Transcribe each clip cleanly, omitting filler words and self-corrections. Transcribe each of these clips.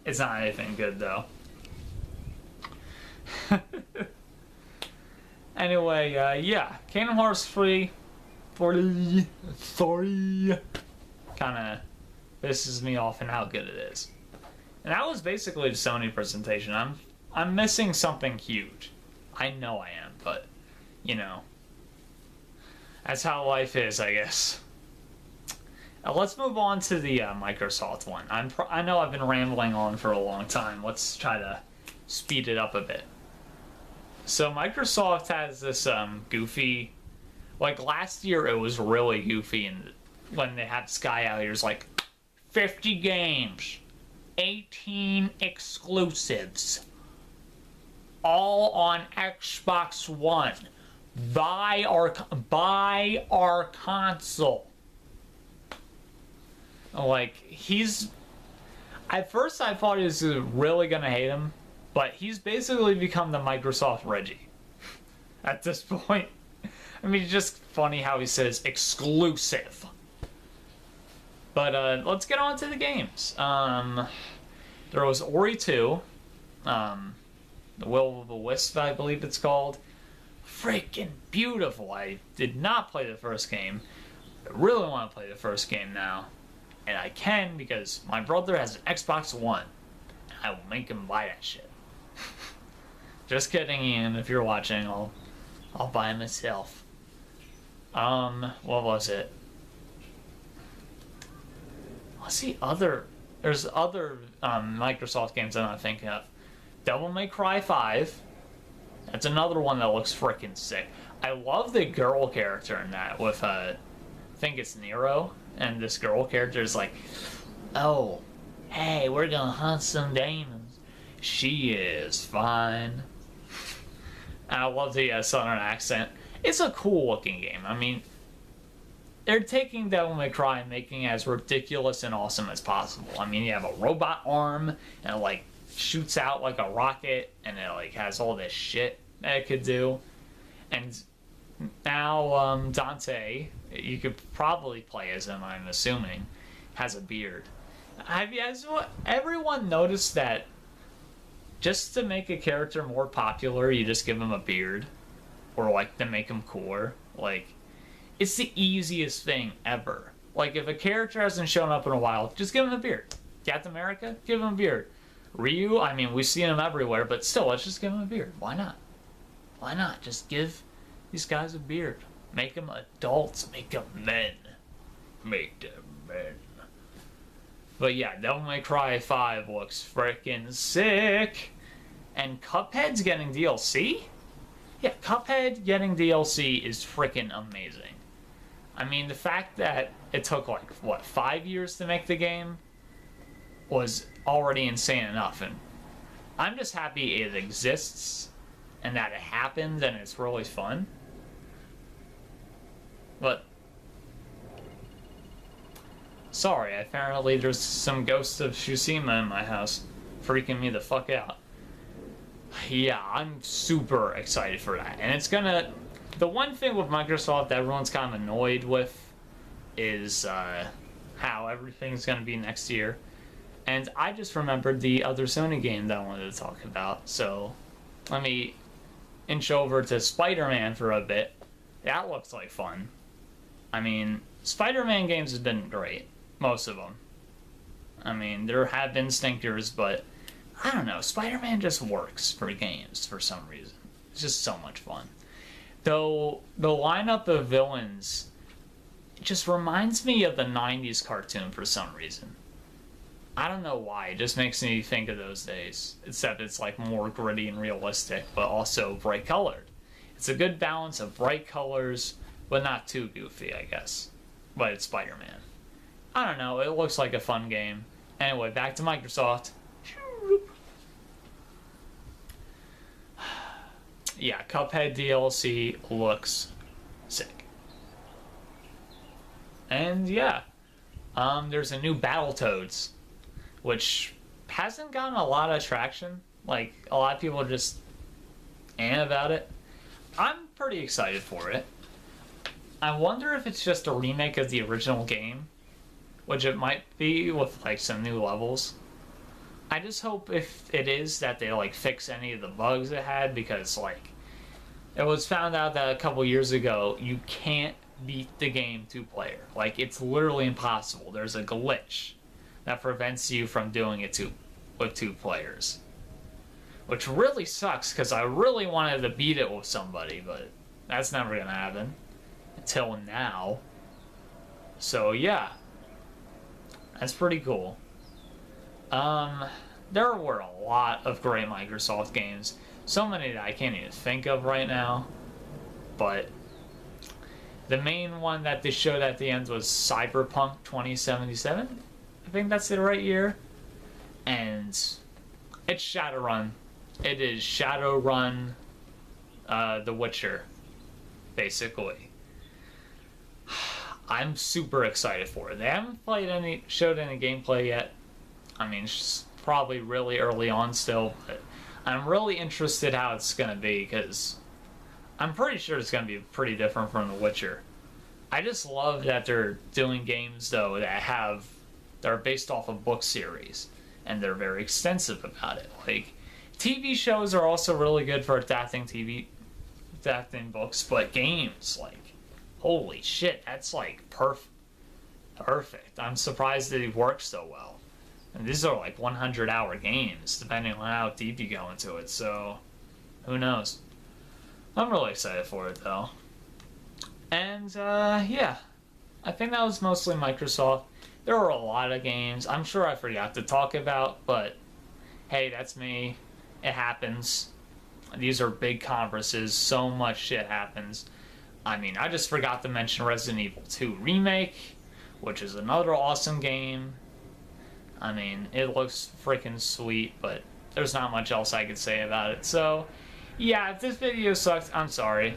It's not anything good though. Anyway, yeah, Kingdom Hearts 3, 40, sorry, kind of pisses me off in how good it is. And that was basically the Sony presentation. I'm missing something huge. I know I am, but you know, that's how life is, I guess. Let's move on to the Microsoft one. I know I've been rambling on for a long time. Let's try to speed it up a bit. So Microsoft has this goofy, like last year it was really goofy, and when they had Sky out here, it was like 50 games, 18 exclusives, all on Xbox One. Buy our console. Like, at first I thought he was really gonna hate him, but he's basically become the Microsoft Reggie at this point. I mean, it's just funny how he says exclusive. But let's get on to the games. There was Ori 2, The Will of the Wisp, I believe it's called. Freaking beautiful. I did not play the first game. I really want to play the first game now. And I can because my brother has an Xbox One. I will make him buy that shit. Just kidding, Ian. If you're watching, I'll buy it myself. What was it? Let's see. There's other Microsoft games I'm not thinking of. Devil May Cry 5. That's another one that looks freaking sick. I love the girl character in that with I think it's Nero, and this girl character is like, oh, hey, we're gonna hunt some demons. She is fine. And I love the southern accent. It's a cool looking game. I mean, they're taking Devil May Cry and making it as ridiculous and awesome as possible. I mean, you have a robot arm, and it like shoots out like a rocket, and it like has all this shit that it could do. And now Dante, you could probably play as him, I'm assuming, has a beard. Has everyone noticed that just to make a character more popular, you just give him a beard? Or like to make him cooler? Like, it's the easiest thing ever. Like, if a character hasn't shown up in a while, just give him a beard. Captain America, give him a beard. Ryu, I mean, we've seen him everywhere, but still, let's just give him a beard. Why not? Why not? Just give these guys a beard. Make them adults. Make them men. Make them men. But yeah, Devil May Cry 5 looks freaking sick. And Cuphead's getting DLC? Yeah, Cuphead getting DLC is freaking amazing. I mean, the fact that it took like, what, 5 years to make the game was already insane enough. And I'm just happy it exists and that it happened and it's really fun. But sorry, apparently there's some Ghost of Tsushima in my house, freaking me the fuck out. Yeah, I'm super excited for that. And it's gonna... The one thing with Microsoft that everyone's kind of annoyed with is how everything's gonna be next year. And I just remembered the other Sony game that I wanted to talk about. So let me inch over to Spider-Man for a bit. That looks like fun. I mean, Spider-Man games have been great. Most of them. I mean, there have been stinkers, but I don't know. Spider-Man just works for games for some reason. It's just so much fun. Though the lineup of villains just reminds me of the 90s cartoon for some reason. I don't know why. It just makes me think of those days. Except it's like more gritty and realistic, but also bright colored. It's a good balance of bright colors, but not too goofy, I guess. But it's Spider-Man. I don't know. It looks like a fun game. Anyway, back to Microsoft. Yeah, Cuphead DLC looks sick. And yeah, there's a new Battletoads, which hasn't gotten a lot of traction. Like, a lot of people are just about it. I'm pretty excited for it. I wonder if it's just a remake of the original game, which it might be with like some new levels. I just hope if it is that they like fix any of the bugs it had, because like it was found out that a couple years ago you can't beat the game 2-player. Like it's literally impossible. There's a glitch that prevents you from doing it with 2 players. Which really sucks because I really wanted to beat it with somebody, but that's never gonna happen until now. So yeah, that's pretty cool. There were a lot of great Microsoft games, so many that I can't even think of right now, but the main one that they showed at the end was Cyberpunk 2077. I think that's the right year, and it's Shadowrun. It is Shadowrun, The Witcher, basically. I'm super excited for it. They haven't showed any gameplay yet. I mean, it's probably really early on still, but I'm really interested how it's gonna be, because I'm pretty sure it's gonna be pretty different from The Witcher. I just love that they're doing games though that are based off of book series, and they're very extensive about it. Like, TV shows are also really good for adapting books, but games, like, holy shit, that's like perfect. I'm surprised that it works so well. And these are like 100-hour games, depending on how deep you go into it, so who knows. I'm really excited for it though. And yeah, I think that was mostly Microsoft. There were a lot of games I'm sure I forgot to talk about, but hey, that's me. It happens. These are big conferences, so much shit happens. I mean, I just forgot to mention Resident Evil 2 Remake, which is another awesome game. I mean, it looks freaking sweet, but there's not much else I could say about it. So, yeah, if this video sucked, I'm sorry.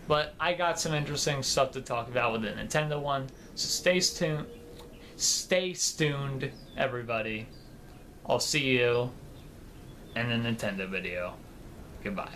But I got some interesting stuff to talk about with the Nintendo one. So stay tuned, everybody. I'll see you in the Nintendo video. Goodbye.